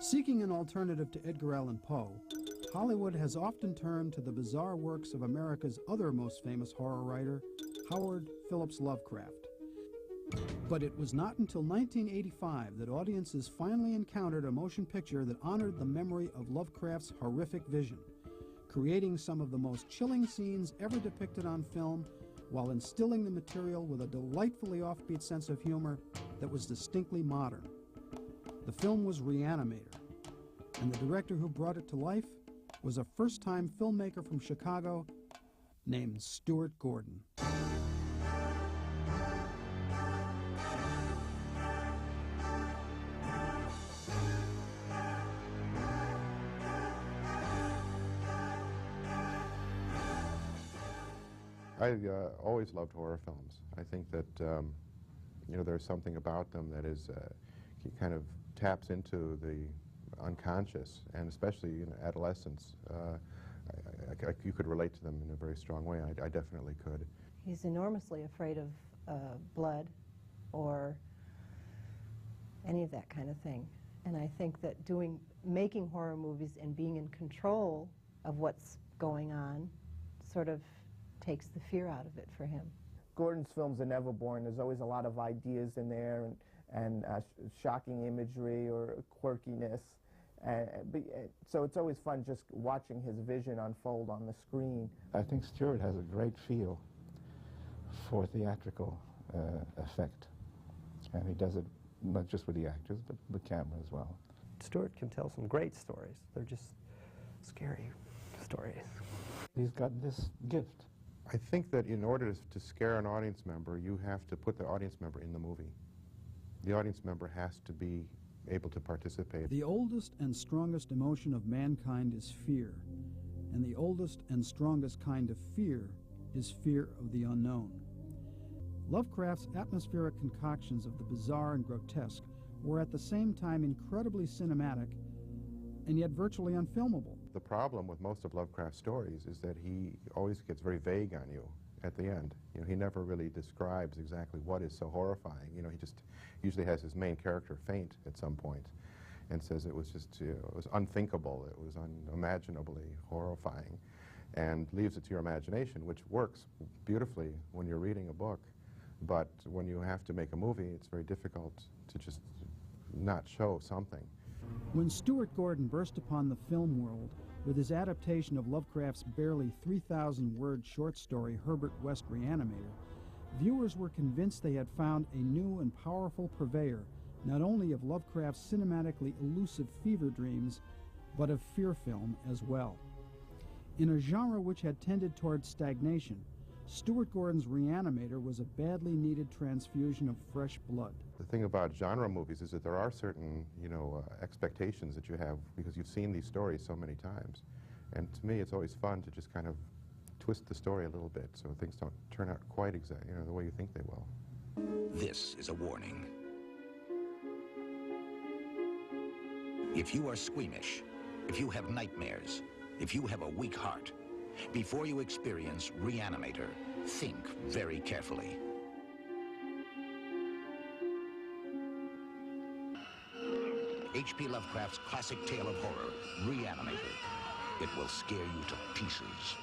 Seeking an alternative to Edgar Allan Poe, Hollywood has often turned to the bizarre works of America's other most famous horror writer, Howard Phillips Lovecraft. But it was not until 1985 that audiences finally encountered a motion picture that honored the memory of Lovecraft's horrific vision, creating some of the most chilling scenes ever depicted on film while instilling the material with a delightfully offbeat sense of humor that was distinctly modern. The film was Reanimator, and the director who brought it to life was a first-time filmmaker from Chicago named Stuart Gordon. I always loved horror films. I think that there's something about them that is kind of taps into the unconscious, and especially adolescence. You could relate to them in a very strong way. I definitely could. He's enormously afraid of blood or any of that kind of thing. And I think that making horror movies and being in control of what's going on sort of takes the fear out of it for him. Gordon's films are never boring. There's always a lot of ideas in there and shocking imagery or quirkiness. So it's always fun just watching his vision unfold on the screen. I think Stuart has a great feel for theatrical effect. And he does it not just with the actors, but with the camera as well. Stuart can tell some great stories. They're just scary stories. He's got this gift. I think that in order to scare an audience member, you have to put the audience member in the movie. The audience member has to be able to participate. The oldest and strongest emotion of mankind is fear, and the oldest and strongest kind of fear is fear of the unknown. Lovecraft's atmospheric concoctions of the bizarre and grotesque were at the same time incredibly cinematic and yet virtually unfilmable. The problem with most of Lovecraft's stories is that he always gets very vague on you at the end. He never really describes exactly what is so horrifying. He just usually has his main character faint at some point and says it was just, it was unthinkable, it was unimaginably horrifying, and leaves it to your imagination, which works beautifully when you're reading a book. But when you have to make a movie, it's very difficult to just not show something. When Stuart Gordon burst upon the film world with his adaptation of Lovecraft's barely 3,000-word short story Herbert West Reanimator, viewers were convinced they had found a new and powerful purveyor not only of Lovecraft's cinematically elusive fever dreams, but of fear film as well. In a genre which had tended towards stagnation, Stuart Gordon's Reanimator was a badly needed transfusion of fresh blood. The thing about genre movies is that there are certain, expectations that you have because you've seen these stories so many times. And to me, it's always fun to just kind of twist the story a little bit so things don't turn out quite exactly, the way you think they will. This is a warning. If you are squeamish, if you have nightmares, if you have a weak heart, before you experience Reanimator, think very carefully. H.P. Lovecraft's classic tale of horror, Reanimator. It will scare you to pieces.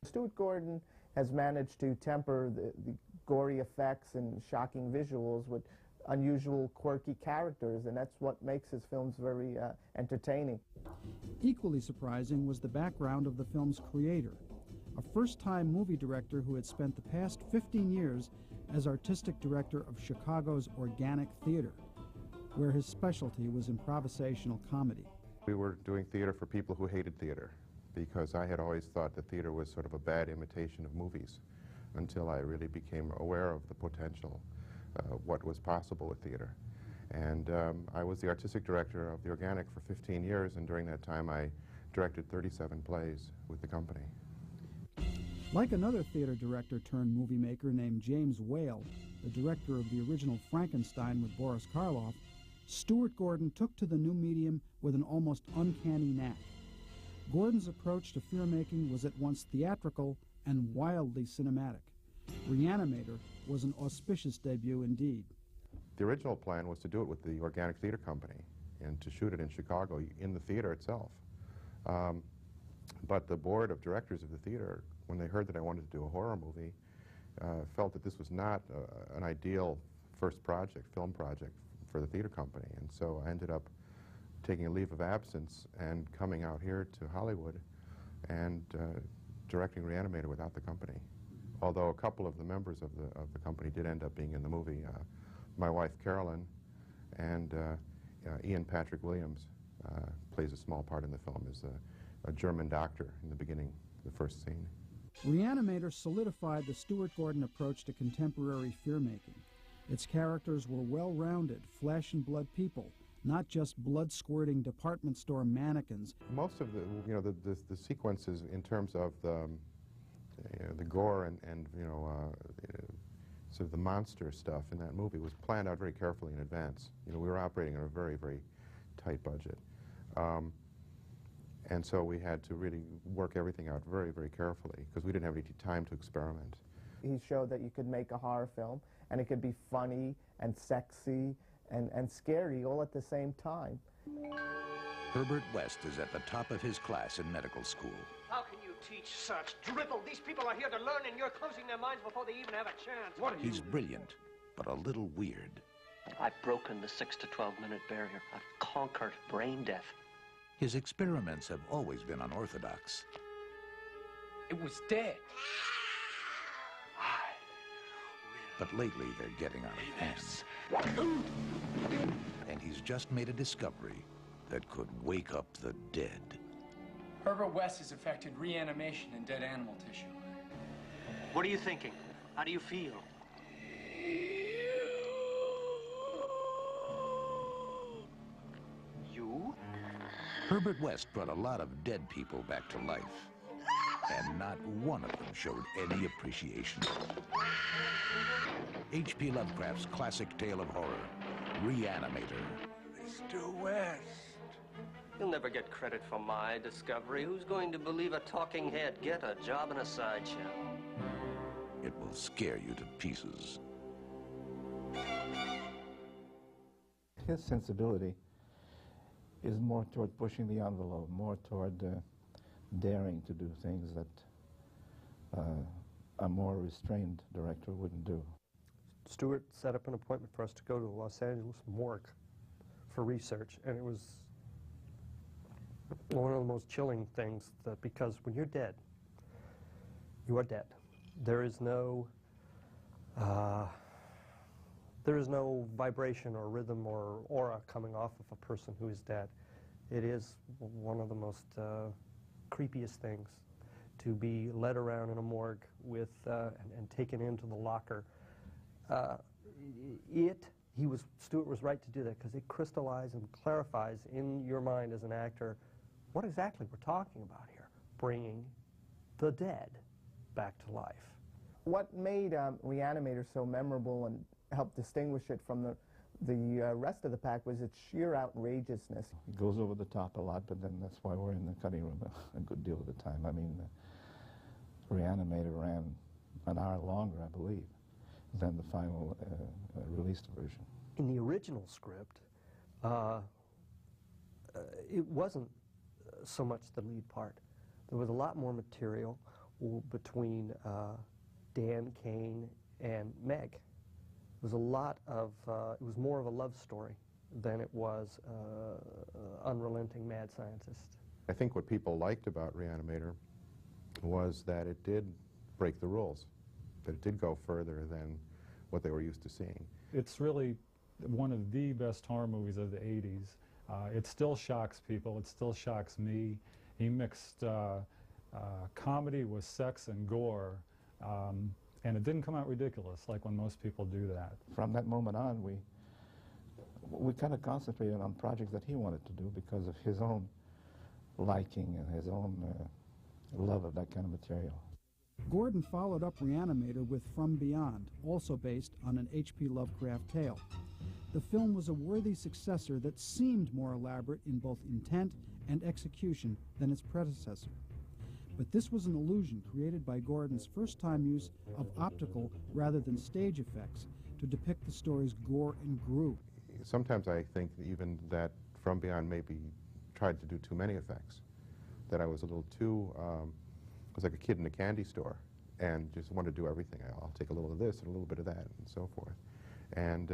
Stuart Gordon has managed to temper the gory effects and shocking visuals with unusual, quirky characters, and that's what makes his films very entertaining. Equally surprising was the background of the film's creator, a first-time movie director who had spent the past 15 years as artistic director of Chicago's Organic Theater, where his specialty was improvisational comedy. We were doing theater for people who hated theater, because I had always thought that theater was sort of a bad imitation of movies, until I really became aware of the potential, what was possible with theater. And I was the artistic director of the Organic for 15 years, and during that time I directed 37 plays with the company. Like another theater director turned movie maker named James Whale, the director of the original Frankenstein with Boris Karloff, Stuart Gordon took to the new medium with an almost uncanny knack. Gordon's approach to fear-making was at once theatrical and wildly cinematic. Reanimator was an auspicious debut indeed. The original plan was to do it with the Organic Theater Company and to shoot it in Chicago in the theater itself. But the board of directors of the theater, when they heard that I wanted to do a horror movie, felt that this was not an ideal first film project for the theater company. And so I ended up taking a leave of absence and coming out here to Hollywood and directing Reanimator without the company. Although a couple of the members of the company did end up being in the movie. My wife, Carolyn, and Ian Patrick Williams plays a small part in the film as a German doctor in the beginning, the first scene. Reanimator solidified the Stuart Gordon approach to contemporary fear-making. Its characters were well-rounded, flesh and blood people, not just blood-squirting department store mannequins. Most of the sequences in terms of the gore and sort of the monster stuff in that movie was planned out very carefully in advance. We were operating on a very, very tight budget. And so we had to really work everything out very, very carefully because we didn't have any time to experiment. He showed that you could make a horror film and it could be funny and sexy and scary all at the same time. Herbert West is at the top of his class in medical school. How can you teach such drivel? These people are here to learn and you're closing their minds before they even have a chance. He's brilliant, but a little weird. I've broken the 6 to 12 minute barrier. I've conquered brain death. His experiments have always been unorthodox. It was dead. But lately they're getting out of hand. And he's just made a discovery that could wake up the dead. Herbert West has affected reanimation in dead animal tissue. What are you thinking? How do you feel? You? Herbert West brought a lot of dead people back to life, and not one of them showed any appreciation. H.P. Lovecraft's classic tale of horror, Reanimator. Mr. West. You'll never get credit for my discovery. Who's going to believe a talking head? Get a job in a sideshow. It will scare you to pieces. His sensibility is more toward pushing the envelope, more toward daring to do things that a more restrained director wouldn't do. Stuart set up an appointment for us to go to the Los Angeles morgue for research, and it was one of the most chilling things, that because when you're dead, you are dead. There is no vibration or rhythm or aura coming off of a person who is dead. It is one of the most creepiest things to be led around in a morgue with and taken into the locker. Stuart was right to do that because it crystallizes and clarifies in your mind as an actor what exactly we're talking about here, bringing the dead back to life. What made Reanimator so memorable and helped distinguish it from the rest of the pack was its sheer outrageousness. He goes over the top a lot, but then that's why we're in the cutting room a good deal of the time. I mean, Reanimator ran an hour longer, I believe, than the final released version. In the original script, it wasn't so much the lead part. There was a lot more material between Dan, Kane, and Meg. It was a lot of, it was more of a love story than it was unrelenting mad scientist. I think what people liked about Reanimator was that it did break the rules, that it did go further than what they were used to seeing. It's really one of the best horror movies of the 80s. It still shocks people. It still shocks me. He mixed comedy with sex and gore, and it didn't come out ridiculous like when most people do that. From that moment on, we kind of concentrated on projects that he wanted to do because of his own liking and his own love of that kind of material. Gordon followed up Reanimator with From Beyond, also based on an H.P. Lovecraft tale. The film was a worthy successor that seemed more elaborate in both intent and execution than its predecessor. But this was an illusion created by Gordon's first-time use of optical rather than stage effects to depict the story's gore and gru. Sometimes I think even that From Beyond maybe tried to do too many effects, that I was a little too, I was like a kid in a candy store and just wanted to do everything. I'll take a little of this and a little bit of that and so forth. And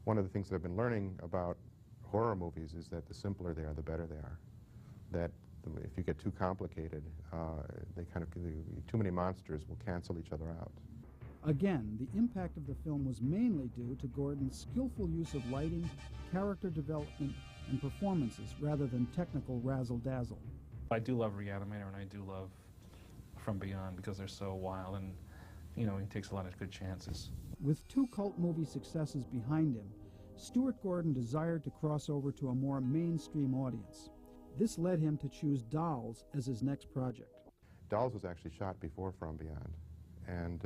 one of the things that I've been learning about horror movies is that the simpler they are, the better they are. That if you get too complicated, too many monsters will cancel each other out. Again, the impact of the film was mainly due to Gordon's skillful use of lighting, character development, and performances rather than technical razzle-dazzle. I do love Reanimator, and I do love From Beyond because they're so wild, and he takes a lot of good chances. With 2 cult movie successes behind him, Stuart Gordon desired to cross over to a more mainstream audience. This led him to choose Dolls as his next project. Dolls was actually shot before From Beyond, and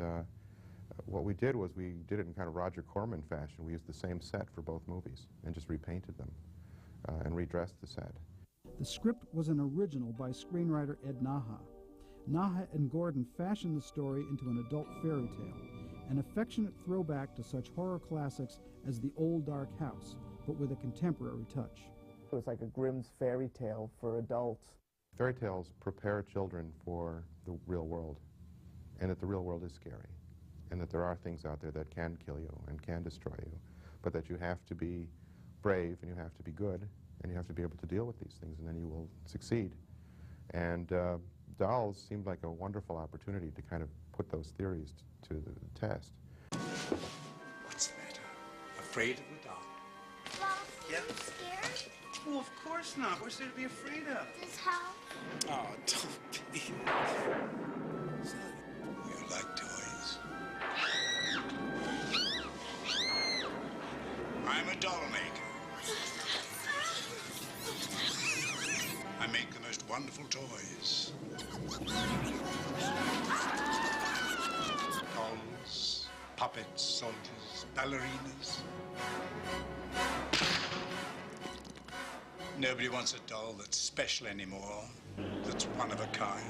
what we did was we did it in kind of Roger Corman fashion. We used the same set for both movies and just repainted them and redressed the set. The script was an original by screenwriter Ed Naha. Naha and Gordon fashioned the story into an adult fairy tale, an affectionate throwback to such horror classics as The Old Dark House, but with a contemporary touch. It was like a Grimm's fairy tale for adults. Fairy tales prepare children for the real world, and that the real world is scary, and that there are things out there that can kill you and can destroy you, but that you have to be brave and you have to be good and you have to be able to deal with these things, and then you will succeed. And Dolls seemed like a wonderful opportunity to kind of put those theories to the test. What's the matter? Afraid of the dark? Well, yeah. Are you scared? Oh, of course not. What's there to be afraid of? This house. Oh, don't be. Son, you like toys? I'm a doll maker. I make the most wonderful toys. Dolls, puppets, soldiers, ballerinas. Nobody wants a doll that's special anymore, that's one of a kind.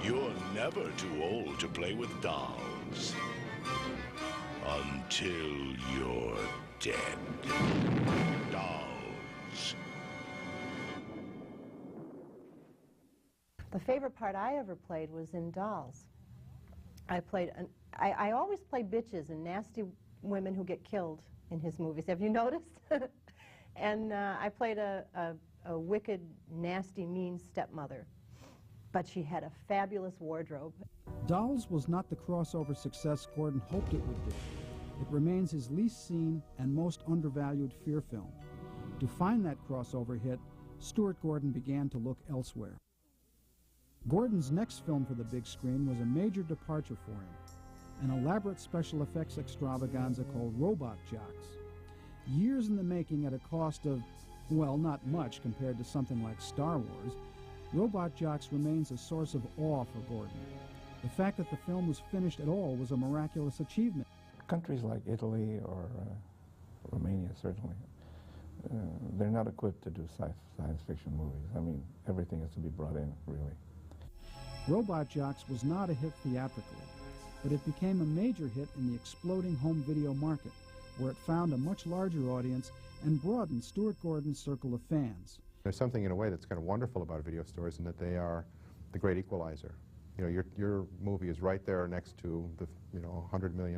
You're never too old to play with dolls. Until you're dead. Dolls. The favorite part I ever played was in Dolls. I always play bitches and nasty women who get killed in his movies. Have you noticed? And I played a wicked, nasty, mean stepmother. But she had a fabulous wardrobe. Dolls was not the crossover success Gordon hoped it would be. It remains his least seen and most undervalued fear film. To find that crossover hit, Stuart Gordon began to look elsewhere. Gordon's next film for the big screen was a major departure for him, an elaborate special effects extravaganza called Robot Jocks. Years in the making at a cost of, well, not much compared to something like Star Wars, Robot Jocks remains a source of awe for Gordon. The fact that the film was finished at all was a miraculous achievement. Countries like Italy or Romania, certainly, they're not equipped to do science fiction movies. I mean, everything has to be brought in, really. Robot Jocks was not a hit theatrically, but it became a major hit in the exploding home video market, where it found a much larger audience and broadened Stuart Gordon's circle of fans. There's something in a way that's kind of wonderful about video stores in that they are the great equalizer. You know, your movie is right there next to the, $100 million